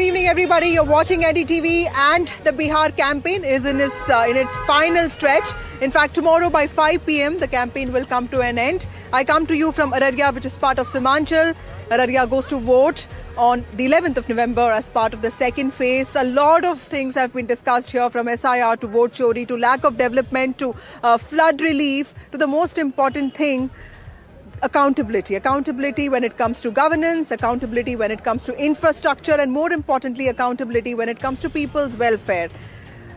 Good evening, everybody. You're watching NDTV, and the Bihar campaign is in its final stretch. In fact, tomorrow by 5 p.m. the campaign will come to an end. I come to you from Araria, which is part of Simanchal. Araria goes to vote on the 11th of November as part of the second phase. A lot of things have been discussed here, from SIR to vote chori to lack of development to flood relief to the most important thing, accountability. Accountability when it comes to governance, accountability when it comes to infrastructure, and more importantly, accountability when it comes to people's welfare.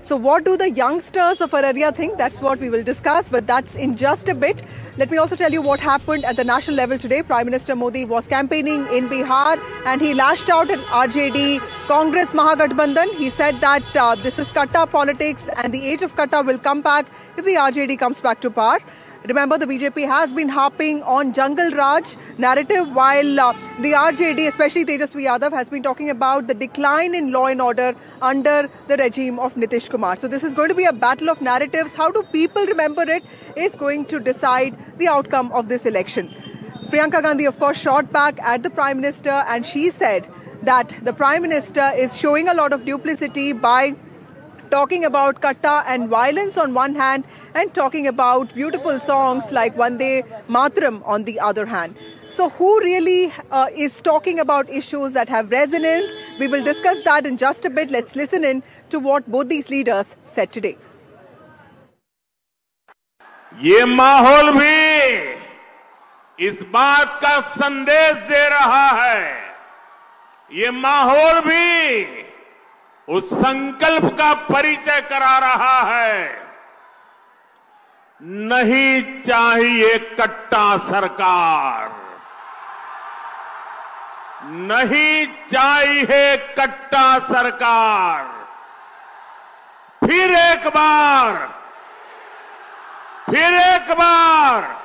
So what do the youngsters of Araria think? That's what we will discuss, but that's in just a bit. Let me also tell you what happened at the national level today. Prime Minister Modi was campaigning in Bihar and he lashed out at RJD, Congress Mahagathbandhan. He said that this is Katta politics and the age of Katta will come back if the RJD comes back to power. Remember, the BJP has been harping on Jungle Raj narrative, while the RJD, especially Tejasvi Yadav, has been talking about the decline in law and order under the regime of Nitish Kumar. So this is going to be a battle of narratives. How do people remember it is going to decide the outcome of this election. Priyanka Gandhi, of course, shot back at the Prime Minister, and she said that the Prime Minister is showing a lot of duplicity by talking about Katta and violence on one hand and talking about beautiful songs like Vande Mataram on the other hand. So who really is talking about issues that have resonance? We will discuss that in just a bit. Let's listen in to what both these leaders said today. ये माहौल भी इस बात का संदेश दे रहा है। ये माहौल भी उस संकल्प का परिचय करा रहा है। नहीं चाहिए कट्टा सरकार, नहीं चाहिए कट्टा सरकार। फिर एक बार, फिर एक बार,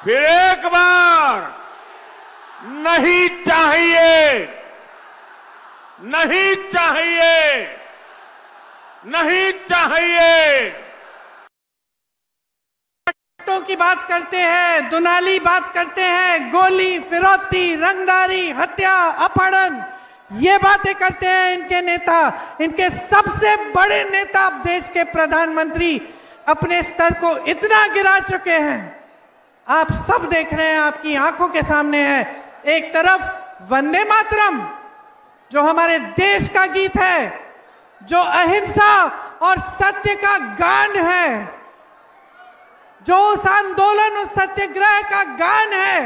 फिर एक बार, नहीं चाहिए, नहीं चाहिए, नहीं चाहिए। कट्टों की बात करते हैं, दुनाली बात करते हैं, गोली, फिरौती, रंगदारी, हत्या, अपहरण, ये बातें करते हैं इनके नेता। इनके सबसे बड़े नेता, देश के प्रधानमंत्री, अपने स्तर को इतना गिरा चुके हैं। आप सब देख रहे हैं, आपकी आंखों के सामने है। एक तरफ वंदे मातरम, जो हमारे देश का गीत है, जो अहिंसा और सत्य का गान है, जो उस आंदोलन, उस सत्याग्रह का गान है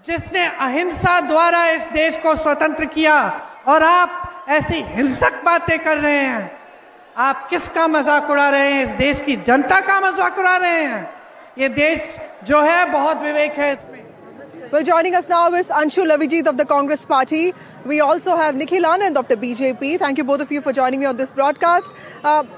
जिसने अहिंसा द्वारा इस देश को स्वतंत्र किया। और आप ऐसी हिंसक बातें कर रहे हैं। आप किसका मजाक उड़ा रहे हैं? इस देश की जनता का मजाक उड़ा रहे हैं। ये देश जो है बहुत विवेक है इसमें। Well, joining us now is Anshu Lavijit of the Congress Party. We also have Nikhil Anand of the BJP. Thank you both of you for joining me on this broadcast.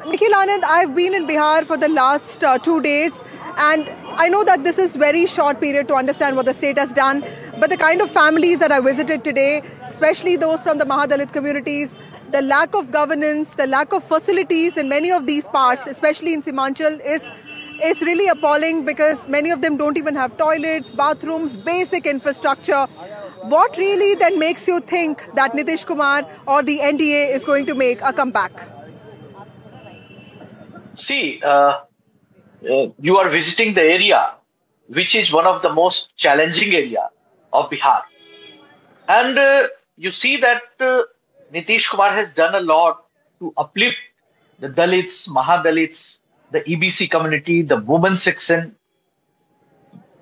Nikhil Anand, I've been in Bihar for the last 2 days, and I know that this is very short period to understand what the state has done, but the kind of families that I visited today, especially those from the Mahadalit communities, the lack of governance, the lack of facilities in many of these parts, especially in Simanchal, is really appalling, because many of them don't even have toilets, bathrooms, basic infrastructure. What really then makes you think that Nitish Kumar or the NDA is going to make a comeback? See, you are visiting the area, which is one of the most challenging area of Bihar. And you see that Nitish Kumar has done a lot to uplift the Dalits, Mahadalits, the EBC community, the women section.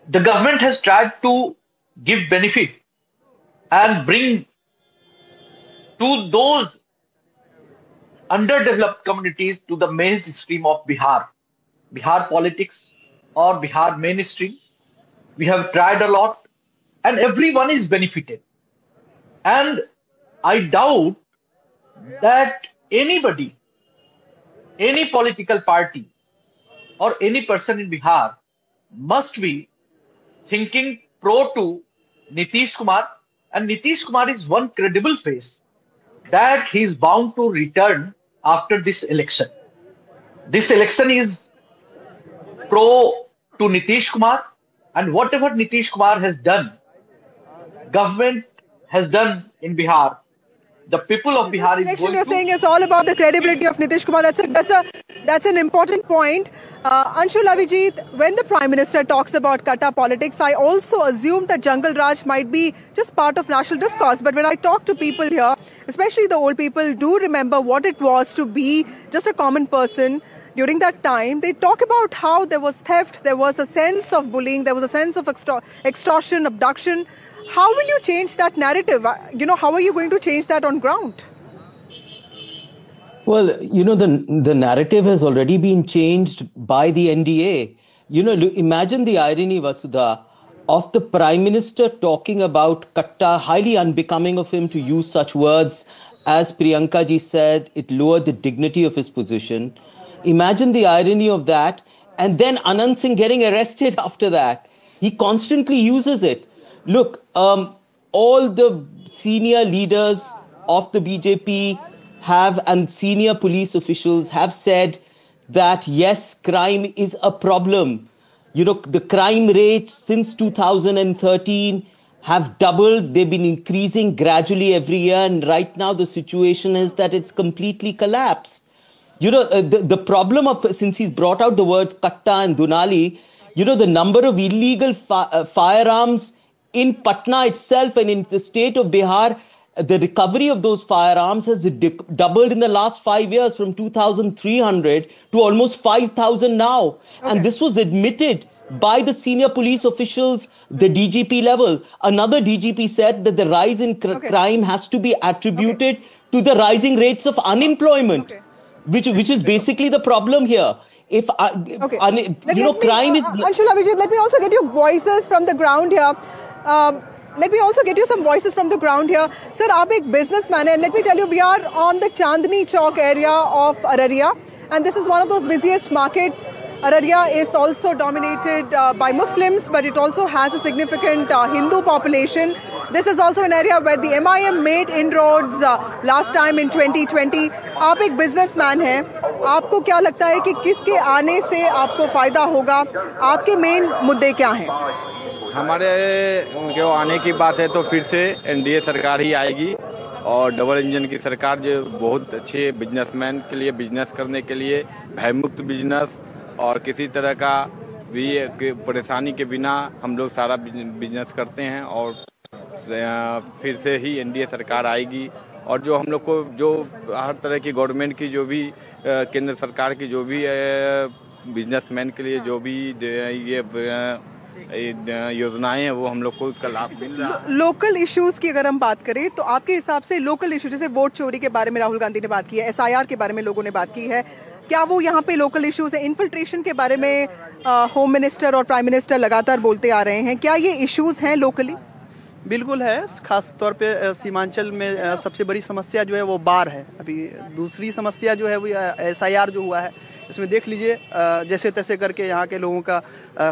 The government has tried to give benefit and bring to those underdeveloped communities to the mainstream of Bihar. Bihar politics or Bihar mainstream. We have tried a lot and everyone is benefited. And I doubt that anybody, any political party, or any person in Bihar must be thinking pro to Nitish Kumar, and Nitish Kumar is one credible face that he is bound to return after this election. This election is pro to Nitish Kumar, and whatever Nitish Kumar has done, government has done in Bihar, the people of Bihar is election going you're to... saying is all about the credibility of Nitish Kumar. That's an important point. Anshul Avijit, when the Prime Minister talks about Katta politics, I also assume that Jungle Raj might be just part of national discourse. But when I talk to people here, especially the old people, do remember what it was to be just a common person during that time. They talk about how there was theft, there was a sense of bullying, there was a sense of extortion, abduction. How will you change that narrative? How are you going to change that on ground? Well, the narrative has already been changed by the NDA. Imagine the irony, Vasudha, of the Prime Minister talking about Katta, highly unbecoming of him to use such words. As Priyanka ji said, it lowered the dignity of his position. Imagine the irony of that. And then Anand Singh getting arrested after that. He constantly uses it. Look, all the senior leaders of the BJP and senior police officials have said that, yes, crime is a problem. The crime rates since 2013 have doubled. They've been increasing gradually every year. And right now the situation is that it's completely collapsed. The problem since he's brought out the words Katta and Dunali, the number of illegal firearms in Patna itself and in the state of Bihar, the recovery of those firearms has doubled in the last 5 years, from 2,300 to almost 5,000 now. Okay. And this was admitted by the senior police officials, the DGP level. Another DGP said that the rise in crime has to be attributed to the rising rates of unemployment, which is basically the problem here. If crime is... Anshul Avijit, let me also get your voices from the ground here. Let me also get you some voices from the ground here. Sir, आप एक businessman and let me tell you, we are on the Chandni Chowk area of Araria, and this is one of those busiest markets. Araria is also dominated by Muslims, but it also has a significant Hindu population. This is also an area where the MIM made inroads last time in 2020. आप एक businessman हैं, आपको क्या लगता है कि किसके आने से आपको फायदा होगा? आपके मेन मुद्दे क्या हैं? हमारे जो आने की बात है तो फिर से एनडीए सरकार ही आएगी, और डबल इंजन की सरकार जो बहुत अच्छे बिजनेसमैन के लिए बिजनेस करने के लिए भयमुक्त बिजनेस और किसी तरह का भी परेशानी के बिना हम लोग सारा बिजनेस करते हैं, और फिर से ही एनडीए सरकार आएगी। और जो हम लोग को जो हर तरह की गवर्नमेंट की जो भी केंद्र सरकार की जो भी बिजनेसमैन के लिए जो भी ये योजनाएं हैं वो हम लोग को उसका लाभ मिल रहा है। लोकल इश्यूज की अगर हम बात करें तो आपके हिसाब से लोकल इशू, जैसे वोट चोरी के बारे में राहुल गांधी ने बात की है, SIR के बारे में लोगों ने बात की है, क्या वो यहाँ पे लोकल इश्यूज है? इन्फिल्ट्रेशन के बारे में होम मिनिस्टर और प्राइम मिनिस्टर लगातार बोलते आ रहे हैं, क्या ये इश्यूज हैं लोकली? बिल्कुल है, खास तौर पे सीमांचल में सबसे बड़ी समस्या जो है वो बाढ़ है। अभी दूसरी समस्या जो है वो SIR जो हुआ है, इसमें देख लीजिए जैसे तैसे करके यहाँ के लोगों का,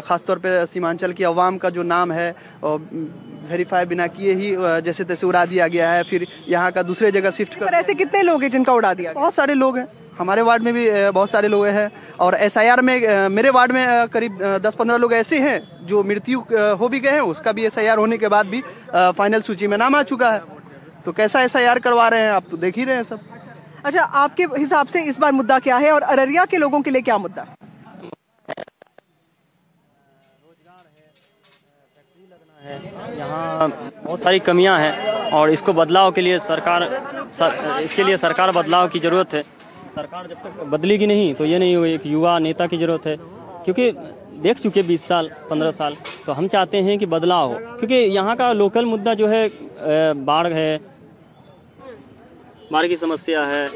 खास तौर पे सीमांचल की अवाम का जो नाम है और वेरीफाई बिना किए ही जैसे तैसे उड़ा दिया गया है, फिर यहाँ का दूसरे जगह शिफ्ट कर। ऐसे कितने लोग हैं जिनका उड़ा दिया? बहुत सारे लोग हैं, हमारे वार्ड में भी बहुत सारे लोग हैं, और SIR में मेरे वार्ड में करीब 10-15 लोग ऐसे हैं जो मृत्यु हो भी गए हैं, उसका भी SIR होने के बाद भी फाइनल सूची में नाम आ चुका है। तो कैसा SIR करवा रहे हैं आप तो देख ही रहे हैं सब। अच्छा, आपके हिसाब से इस बार मुद्दा क्या है और अररिया के लोगों के लिए क्या मुद्दा है? यहाँ बहुत सारी कमियां हैं और इसको बदलाव के लिए इसके लिए सरकार बदलाव की ज़रूरत है। सरकार जब तक बदलेगी नहीं तो ये नहीं होगा, एक युवा नेता की ज़रूरत है, क्योंकि देख चुके 20 साल 15 साल, तो हम चाहते हैं कि बदलाव हो, क्योंकि यहाँ का लोकल मुद्दा जो है बाढ़ है, बाढ़ की समस्या है,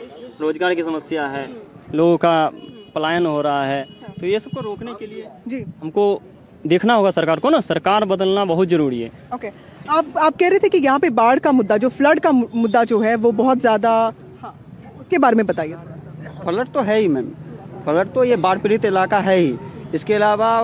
रोजगार की समस्या है, लोगों का पलायन हो रहा है, तो ये सबको रोकने के लिए जी हमको देखना होगा सरकार को ना, सरकार बदलना बहुत ज़रूरी है। ओके, आप कह रहे थे कि यहाँ पे बाढ़ का मुद्दा, जो फ्लड का मुद्दा जो है वो बहुत ज़्यादा, हाँ, उसके बारे में बताइए। फ्लड तो है ही मैम, फ्लड तो ये बाढ़ पीड़ित इलाका है ही, इसके अलावा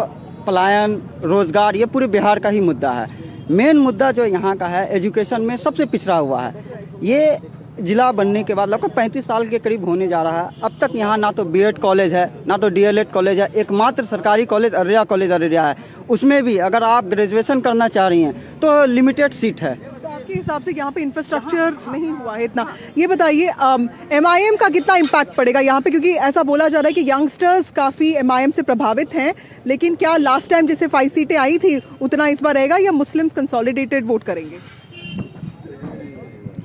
पलायन, रोजगार, ये पूरे बिहार का ही मुद्दा है। मेन मुद्दा जो यहाँ का है, एजुकेशन में सबसे पिछड़ा हुआ है। ये जिला बनने के बाद लगभग 35 साल के करीब होने जा रहा है, अब तक यहाँ ना तो BEd कॉलेज है ना तो DLEd कॉलेज है। एकमात्र सरकारी कॉलेज अररिया कॉलेज अररिया है, उसमें भी अगर आप ग्रेजुएशन करना चाह रही हैं तो लिमिटेड सीट है। तो आपके आपके हिसाब से यहाँ पे इंफ्रास्ट्रक्चर नहीं हुआ है इतना, ये बताइए MIM का कितना इम्पैक्ट पड़ेगा यहाँ पे, क्योंकि ऐसा बोला जा रहा है कि यंगस्टर्स काफ़ी MIM से प्रभावित हैं, लेकिन क्या लास्ट टाइम जैसे 5 सीटें आई थी उतना इस बार रहेगा या मुस्लिम्स कंसोलिडेटेड वोट करेंगे?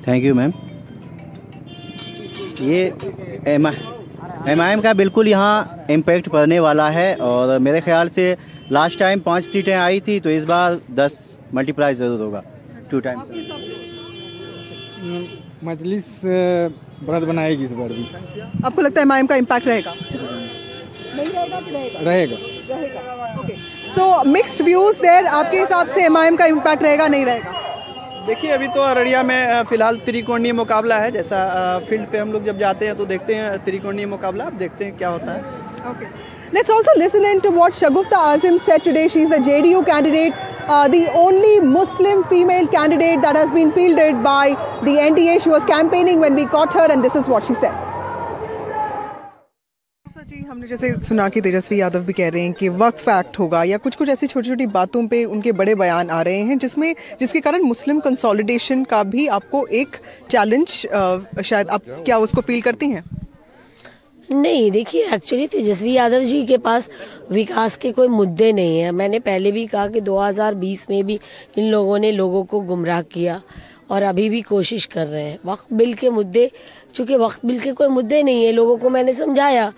Thank you ma'am. ये MIM का बिल्कुल यहाँ इम्पैक्ट पड़ने वाला है, और मेरे ख्याल से लास्ट टाइम 5 सीटें आई थी तो इस बार 10 मल्टीप्लाई ज़रूर होगा, 2 टाइम्स। मजलिस बढ़त बनाएगी इस बार भी। आपको लगता है MIM का इम्पैक्ट रहेगा? नहीं रहेगा कि रहेगा? रहेगा। Okay, so mixed views there. आपके हिसाब से MIM का इम्पैक्ट रहेगा नहीं रहेगा? देखिए, अभी तो अररिया में फिलहाल त्रिकोणीय मुकाबला है। जैसा फील्ड पे हम लोग जब जाते हैं तो देखते हैं त्रिकोणीय मुकाबला, अब देखते हैं क्या होता है। Okay. Let's also listen in to what Shagufta Azim said today. She's the JDU candidate, the only Muslim female candidate that has been fielded by the NDA. She was campaigning when we caught her, and this is what she said. जी, हमने जैसे सुना कि तेजस्वी यादव भी कह रहे हैं कि वक्फ act होगा या कुछ ऐसी छोटी छोटी बातों पे उनके बड़े बयान आ रहे हैं जिसके कारण मुस्लिम कंसोलिडेशन का भी आपको एक चैलेंज शायद आप क्या उसको फील करती हैं? नहीं, देखिए, एक्चुअली तेजस्वी यादव जी के पास विकास के कोई मुद्दे नहीं है। मैंने पहले भी कहा कि 2020 में भी इन लोगों ने लोगों को गुमराह किया और अभी भी कोशिश कर रहे हैं। वक्फ बिल के मुद्दे, चूँकि वक्फ बिल के कोई मुद्दे नहीं है, लोगों को मैंने समझाया,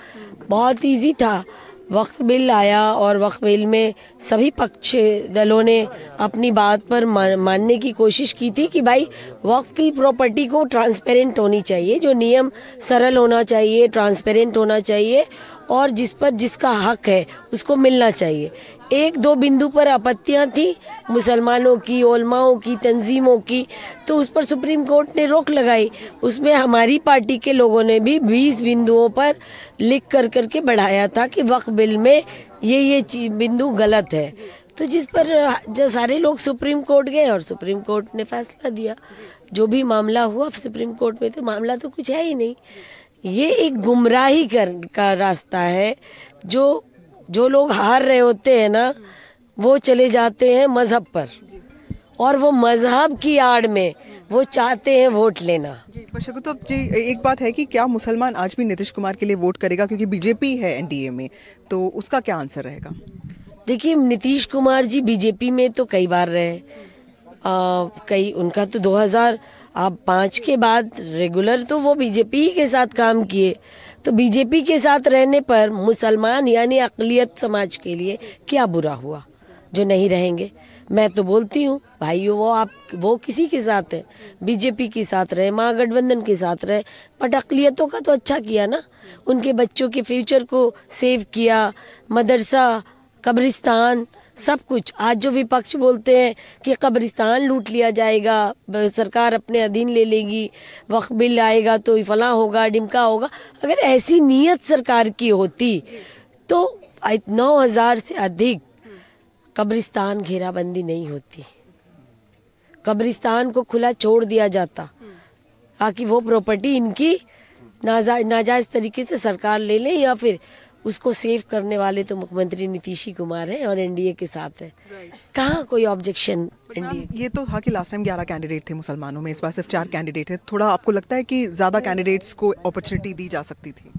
बहुत इजी था। वक्फ बिल आया और वक्फ बिल में सभी पक्ष दलों ने अपनी बात पर मानने की कोशिश की थी कि भाई वक्फ की प्रॉपर्टी को ट्रांसपेरेंट होनी चाहिए, जो नियम सरल होना चाहिए, ट्रांसपेरेंट होना चाहिए, और जिस पर जिसका हक है उसको मिलना चाहिए। 1-2 बिंदु पर आपत्तियां थी मुसलमानों की, उलमाओं की, तंजीमों की, तो उस पर सुप्रीम कोर्ट ने रोक लगाई। उसमें हमारी पार्टी के लोगों ने भी 20 बिंदुओं पर लिख कर के बढ़ाया था कि वक्फ बिल में ये बिंदु गलत है। तो जिस पर जो सारे लोग सुप्रीम कोर्ट गए और सुप्रीम कोर्ट ने फैसला दिया। जो भी मामला हुआ सुप्रीम कोर्ट में, तो मामला तो कुछ है ही नहीं। ये एक गुमराही का रास्ता है। जो लोग हार रहे होते हैं ना, वो चले जाते हैं मजहब पर, और वो मजहब की आड़ में वो चाहते हैं वोट लेना। जी, पर शगुफ्ता जी, एक बात है कि क्या मुसलमान आज भी नीतीश कुमार के लिए वोट करेगा, क्योंकि बीजेपी है NDA में, तो उसका क्या आंसर रहेगा? देखिए, नीतीश कुमार जी बीजेपी में तो कई बार रहे, उनका तो 2005 के बाद रेगुलर तो वो बीजेपी ही के साथ काम किए। तो बीजेपी के साथ रहने पर मुसलमान यानी अक़लियत समाज के लिए क्या बुरा हुआ जो नहीं रहेंगे? मैं तो बोलती हूँ भाइयों, वो किसी के साथ है, बीजेपी के साथ रहे, महागठबंधन के साथ रहे, बट अक़लियतों का तो अच्छा किया ना, उनके बच्चों के फ्यूचर को सेव किया, मदरसा, कब्रिस्तान, सब कुछ। आज जो विपक्ष बोलते हैं कि कब्रिस्तान लूट लिया जाएगा, सरकार अपने अधीन ले लेगी, वक्फ बिल आएगा तो फलां होगा, डिमका होगा, अगर ऐसी नीयत सरकार की होती तो 9,000 से अधिक कब्रिस्तान घेराबंदी नहीं होती, कब्रिस्तान को खुला छोड़ दिया जाता, ताकि वो प्रॉपर्टी इनकी नाजायज़ तरीके से सरकार ले ले, या फिर उसको सेव करने वाले तो मुख्यमंत्री नीतीश कुमार हैं और NDA के साथ है। कहाँ कोई ऑब्जेक्शन NDA? ये तो था कि लास्ट टाइम 11 कैंडिडेट थे मुसलमानों में, इस बार सिर्फ 4 कैंडिडेट है। थोड़ा आपको लगता है कि ज़्यादा कैंडिडेट्स को अपॉर्चुनिटी दी जा सकती थी?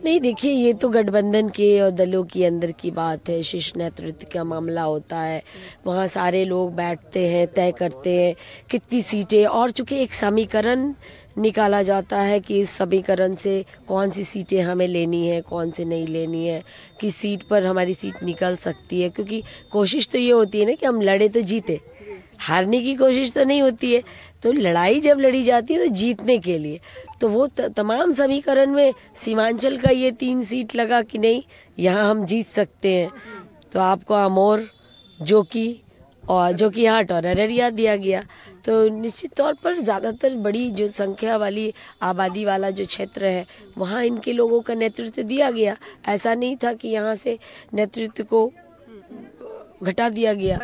नहीं, देखिए, ये तो गठबंधन के और दलों की अंदर की बात है, शीर्ष नेतृत्व का मामला होता है, वहाँ सारे लोग बैठते हैं, तय करते हैं कितनी सीटें, और चूँकि एक समीकरण निकाला जाता है कि इस समीकरण से कौन सी सीटें हमें लेनी है, कौन सी नहीं लेनी है, किस सीट पर हमारी सीट निकल सकती है, क्योंकि कोशिश तो ये होती है ना कि हम लड़े तो जीते, हारने की कोशिश तो नहीं होती है। तो लड़ाई जब लड़ी जाती है तो जीतने के लिए, तो वो तमाम समीकरण में सीमांचल का ये 3 सीट लगा कि नहीं, यहाँ हम जीत सकते हैं, तो आपको अमोर, जोकीहाट और अररिया दिया गया। तो निश्चित तौर पर ज़्यादातर बड़ी जो संख्या वाली आबादी वाला जो क्षेत्र है, वहाँ इनके लोगों का नेतृत्व दिया गया। ऐसा नहीं था कि यहाँ से नेतृत्व को घटा दिया गया।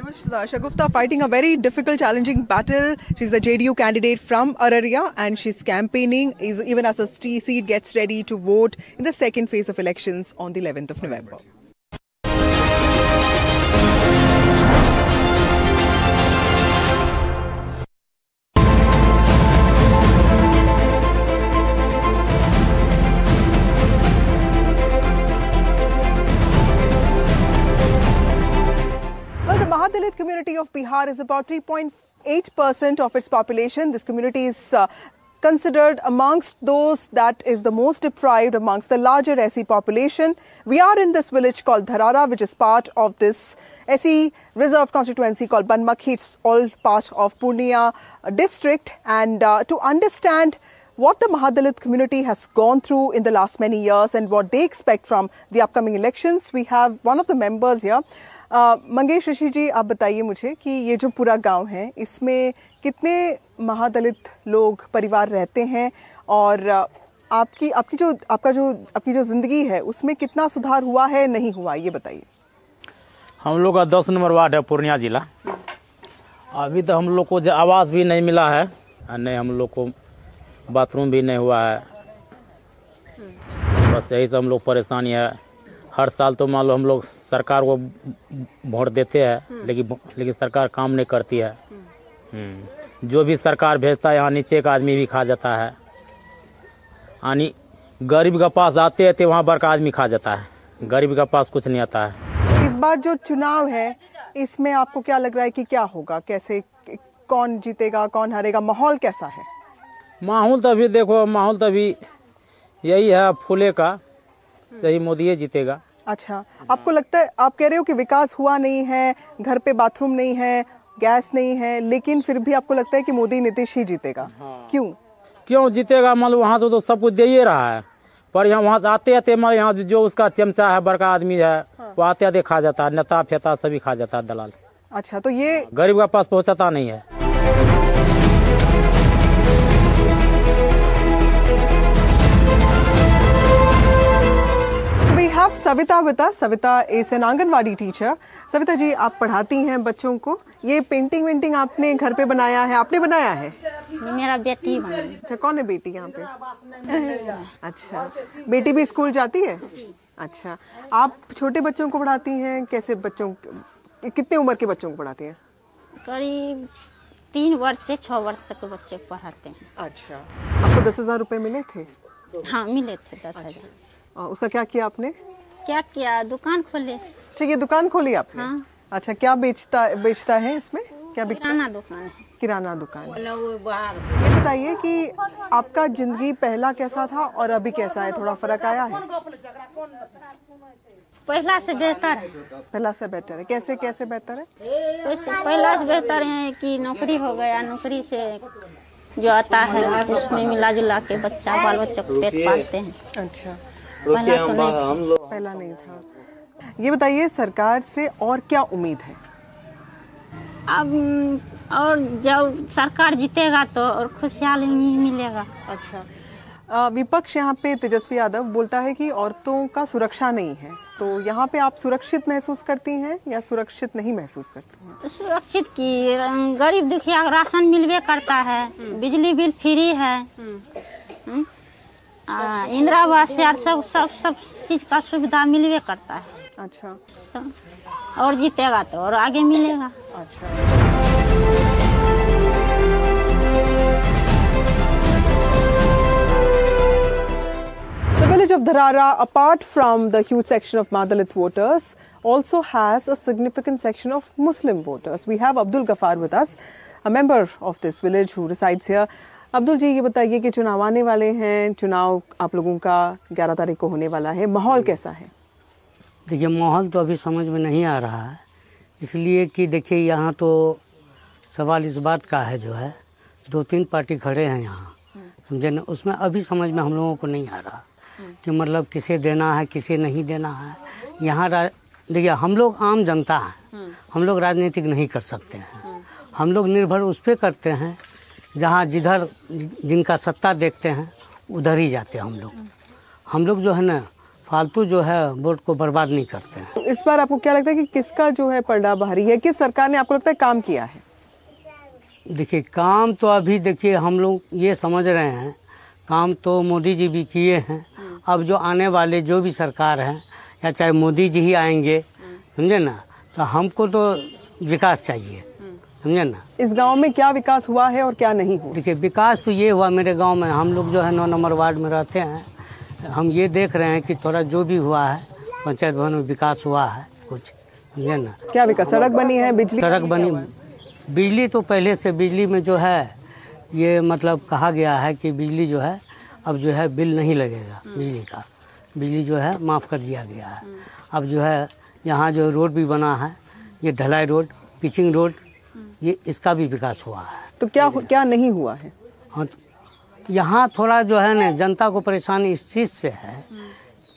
Shagufta fighting a very difficult, challenging battle. She's the JDU candidate from Araria, and she's campaigning even as a seat gets ready to vote in the second phase of elections on the 11th of November. of Bihar is about 3.8% of its population. This community is considered amongst those that is the most deprived amongst the larger SC population. We are in this village called Dharara, which is part of this SC reserved constituency called Banmakhi. It's all part of Purnia district. And to understand what the Mahadalit community has gone through in the last many years and what they expect from the upcoming elections, we have one of the members here. Mangesh ऋषि जी, आप बताइए मुझे कि ये जो पूरा गांव है इसमें कितने महादलित लोग परिवार रहते हैं और आपकी जो ज़िंदगी है उसमें कितना सुधार हुआ है, नहीं हुआ, ये बताइए। हम लोग का 10 नंबर वार्ड है पूर्णिया जिला। अभी तो हम लोग को आवास भी नहीं मिला है और नहीं हम लोग को बाथरूम भी नहीं हुआ है। बस यही से हम लोग परेशानी है। हर साल तो मान लो हम लोग सरकार को वोट देते हैं लेकिन सरकार काम नहीं करती है। जो भी सरकार भेजता है यहाँ नीचे का आदमी भी खा जाता है। यानी गरीब के पास आते हैं तो वहाँ बड़का आदमी खा जाता है, गरीब के पास कुछ नहीं आता है। इस बार जो चुनाव है इसमें आपको क्या लग रहा है कि क्या होगा, कैसे, कौन जीतेगा, कौन हारेगा, माहौल कैसा है? माहौल तो अभी देखो, माहौल तो अभी यही है फूले का, सही मोदी जीतेगा। अच्छा, आपको लगता है, आप कह रहे हो कि विकास हुआ नहीं है, घर पे बाथरूम नहीं है, गैस नहीं है, लेकिन फिर भी आपको लगता है कि मोदी नीतीश ही जीतेगा? हाँ। क्यों जीतेगा? मान लो वहाँ से तो सब कुछ दे ही रहा है, पर यहाँ वहाँ से आते आते मान यहाँ जो उसका चमचा है, बड़का आदमी है, हाँ। वो आते आते खा जाता है, नेता फेता सभी खा जाता है, दलाल। अच्छा, तो ये गरीब के पास पहुँचाता नहीं है। have Savita with us. Savita is an anganwadi teacher. Savita ji, आप पढ़ाती हैं बच्चों को। ये पेंटिंग आपने घर पे बनाया है? आपने बनाया है? मेरा बेटी बनाई। अच्छा, कौन है बेटी यहाँ पे? अच्छा, बेटी भी स्कूल जाती है? अच्छा, आप छोटे बच्चों को पढ़ाती हैं? कैसे बच्चों, कितने उम्र के बच्चों को पढ़ाती हैं? करीब 3 वर्ष से 6 वर्ष तक के बच्चे को पढ़ाते हैं। अच्छा, आपको 10,000 रुपए मिले थे? हाँ, मिले थे 10,000। अच्छा, उसका क्या किया आपने? क्या किया, दुकान खोले। अच्छा, ये दुकान खोली आपने? हाँ। अच्छा, क्या बेचता है इसमें? क्या बिकता है? किराना दुकान है। किराना दुकान। ये बताइए कि आपका जिंदगी पहला कैसा था और अभी कैसा है, थोड़ा फर्क आया है? पहला से बेहतर है। पहला से बेहतर है? कैसे कैसे बेहतर है? पहला से बेहतर है कि नौकरी हो गया, नौकरी से जो आता है उसमें मिला जुला के बच्चा बाल बच्चों को पेट पालते हैं। अच्छा, पहला तो नहीं, पहला नहीं था। ये बताइए, सरकार से और क्या उम्मीद है? अब और जब सरकार जीतेगा तो और खुशहाली मिलेगा। अच्छा, विपक्ष यहाँ पे तेजस्वी यादव बोलता है कि औरतों का सुरक्षा नहीं है, तो यहाँ पे आप सुरक्षित महसूस करती हैं या सुरक्षित नहीं महसूस करती हैं? सुरक्षित की, गरीब दुखिया राशन मिलवे करता है, बिजली बिल फ्री है, इंदिरा आवास यार सब चीज का सुविधा मिलवे करता है। अच्छा, तो और जीतेगा तो और आगे मिलेगा। अच्छा, The village of Dharara, apart from the huge section of Mahadalit voters, also has a significant section of Muslim voters. We have Abdul Ghaffar with us, a member of this village who resides here. Abdul जी, ये बताइए कि चुनाव आने वाले हैं, चुनाव आप लोगों का 11 तारीख को होने वाला है, माहौल कैसा है? देखिए, माहौल तो अभी समझ में नहीं आ रहा है, इसलिए कि देखिए यहाँ तो सवाल इस बात का है, जो है 2-3 पार्टी खड़े हैं यहाँ, समझे ना, उसमें अभी समझ में हम लोगों को नहीं आ रहा कि मतलब किसे देना है, किसे नहीं देना है। यहाँ देखिए, हम लोग आम जनता हैं, हम लोग राजनीतिक नहीं कर सकते हैं, हम लोग निर्भर उस पर करते हैं जहाँ जिधर जिनका सत्ता देखते हैं उधर ही जाते हैं हम लोग जो है ना, फालतू जो है वोट को बर्बाद नहीं करते हैं। इस बार आपको क्या लगता है कि किसका जो है पलड़ा भारी है, किस सरकार ने आपको लगता है काम किया है? देखिए, काम तो अभी देखिए हम लोग ये समझ रहे हैं, काम तो मोदी जी भी किए हैं। अब जो आने वाले जो भी सरकार है, या चाहे मोदी जी ही आएंगे, समझे ना, तो हमको तो विकास चाहिए, समझे ना। इस गांव में क्या विकास हुआ है और क्या नहीं हुआ? देखिए, विकास तो ये हुआ, मेरे गांव में हम लोग जो है 9 नंबर वार्ड में रहते हैं, हम ये देख रहे हैं कि थोड़ा जो भी हुआ है पंचायत भवन में विकास हुआ है कुछ, समझे ना। क्या विकास, सड़क बनी है, बिजली, सड़क बनी, बिजली तो पहले से, बिजली में जो है ये मतलब कहा गया है कि बिजली जो है अब जो है बिल नहीं लगेगा बिजली का, बिजली जो है माफ़ कर दिया गया है। अब जो है यहाँ जो रोड भी बना है, ये ढलाई रोड, पिचिंग रोड, ये इसका भी विकास हुआ है। तो क्या नहीं हुआ है? हाँ, यहाँ थोड़ा जो है ना जनता को परेशानी इस चीज़ से है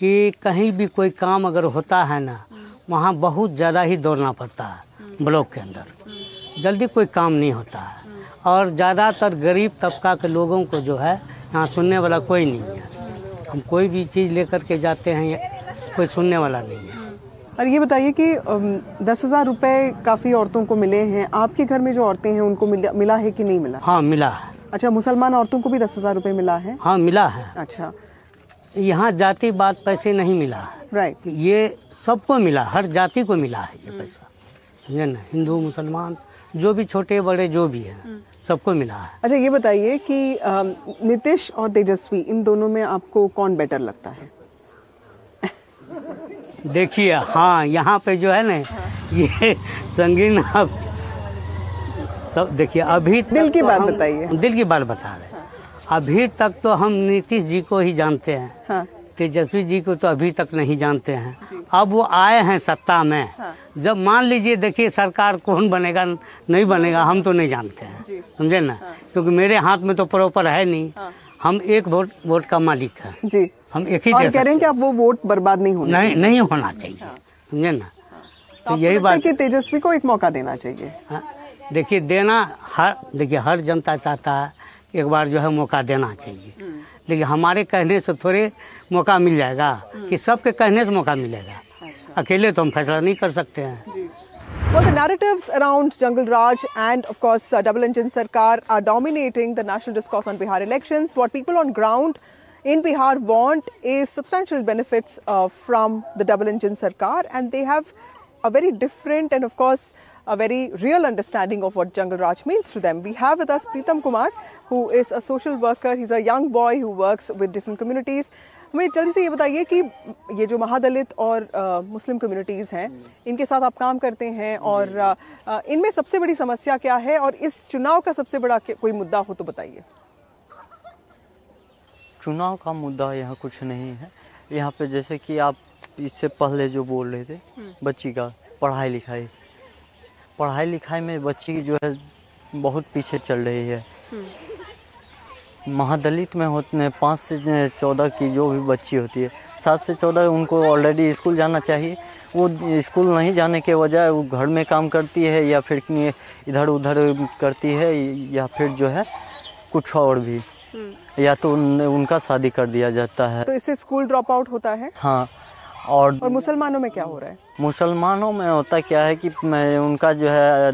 कि कहीं भी कोई काम अगर होता है ना, वहाँ बहुत ज़्यादा ही दौड़ना पड़ता है ब्लॉक के अंदर, जल्दी कोई काम नहीं होता है। और ज़्यादातर गरीब तबका के लोगों को जो है यहाँ सुनने वाला कोई नहीं है। हम कोई भी चीज़ लेकर के जाते हैं, कोई सुनने वाला नहीं है। और ये बताइए कि 10,000 रुपये काफ़ी औरतों को मिले हैं, आपके घर में जो औरतें हैं उनको मिला है कि नहीं मिला? हाँ मिला है। अच्छा, मुसलमान औरतों को भी 10,000 रुपये मिला है? हाँ मिला है। अच्छा, यहाँ जाति बात पैसे नहीं मिला है, राइट, ये सबको मिला, हर जाति को मिला है ये पैसा, समझे ना। हिंदू मुसलमान जो भी छोटे बड़े जो भी हैं सबको मिला है। अच्छा, ये बताइए कि नीतीश और तेजस्वी, इन दोनों में आपको कौन बेटर लगता है? देखिए, हाँ यहाँ पे जो है ना ये संगीन, आप सब देखिए, अभी दिल की बात बताइए। दिल की बात बता रहे हैं। अभी तक तो हम नीतीश जी को ही जानते हैं, हाँ। तेजस्वी जी को तो अभी तक नहीं जानते हैं। अब वो आए हैं सत्ता में, हाँ। जब मान लीजिए, देखिए सरकार कौन बनेगा नहीं बनेगा हम तो नहीं जानते हैं, समझे ना, हाँ। क्योंकि मेरे हाथ में तो प्रॉपर है नहीं, हाँ। हम एक वोट का मालिक है जी, हम एक ही और कह रहे हैं कि आप वो वोट बर्बाद नहीं होना, नहीं होना चाहिए, समझे ना। तो यही बात कि तेजस्वी को एक मौका देना चाहिए। देखिए हर जनता चाहता है एक बार जो है मौका देना चाहिए, लेकिन हमारे कहने से थोड़े मौका मिल जाएगा कि सबके कहने से मौका मिलेगा। अकेले तो हम फैसला नहीं कर सकते हैं। Well, the narratives around Jungle Raj and, of course, double engine Sarkar are dominating the national discourse on Bihar elections. What people on ground in Bihar want is substantial benefits from the double engine Sarkar, and they have a very different and, of course, a very real understanding of what Jungle Raj means to them. We have with us Pritam Kumar, who is a social worker. He's a young boy who works with different communities. मुझे जल्दी से ये बताइए कि ये जो महादलित और मुस्लिम कम्युनिटीज़ हैं, इनके साथ आप काम करते हैं, और इनमें सबसे बड़ी समस्या क्या है, और इस चुनाव का सबसे बड़ा कोई मुद्दा हो तो बताइए। चुनाव का मुद्दा यहाँ कुछ नहीं है। यहाँ पे जैसे कि आप इससे पहले जो बोल रहे थे, बच्ची का पढ़ाई लिखाई में बच्ची जो है बहुत पीछे चल रही है। महादलित में होते 5 से 14 की जो भी बच्ची होती है, 7 से 14 उनको ऑलरेडी स्कूल जाना चाहिए। वो स्कूल नहीं जाने के बजाय वो घर में काम करती है, या फिर इधर उधर करती है, या फिर जो है कुछ और भी, या तो उनका शादी कर दिया जाता है, तो इससे स्कूल ड्रॉप आउट होता है। हाँ। और मुसलमानों में क्या हो रहा है? मुसलमानों में होता क्या है कि उनका जो है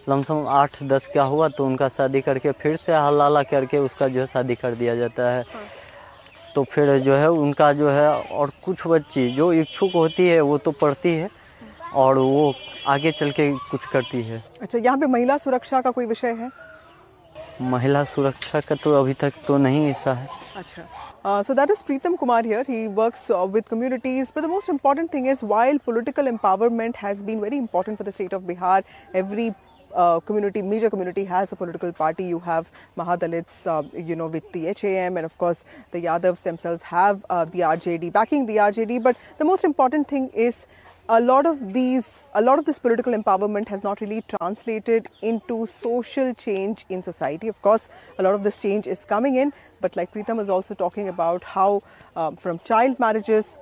लमसम 8-10 का हुआ तो उनका शादी करके फिर से हलाला करके उसका जो है शादी कर दिया जाता है। तो फिर जो है उनका जो है, और कुछ बच्ची जो इच्छुक होती है वो तो पढ़ती है और वो आगे चल के कुछ करती है। अच्छा, यहाँ पे महिला सुरक्षा का कोई विषय है? महिला सुरक्षा का तो अभी तक तो नहीं ऐसा है। अच्छा, so that is Pritam Kumar here. He works with communities, but the most important thing is, while political empowerment has been very important for the state of Bihar, every community, major community has a political party. You have Mahadalits, with the HAM, and of course the Yadavs themselves have the RJD, backing the RJD. But the most important thing is, a lot of this political empowerment has not really translated into social change in society. Of course, a lot of this change is coming in, but like Pritam is also talking about how from child marriages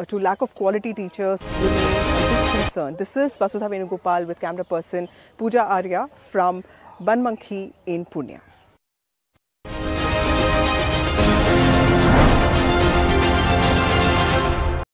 to lack of quality teachers remain a big concern. This is Vasudha Venugopal with camera person Pooja Arya from Banmankhi in Pune.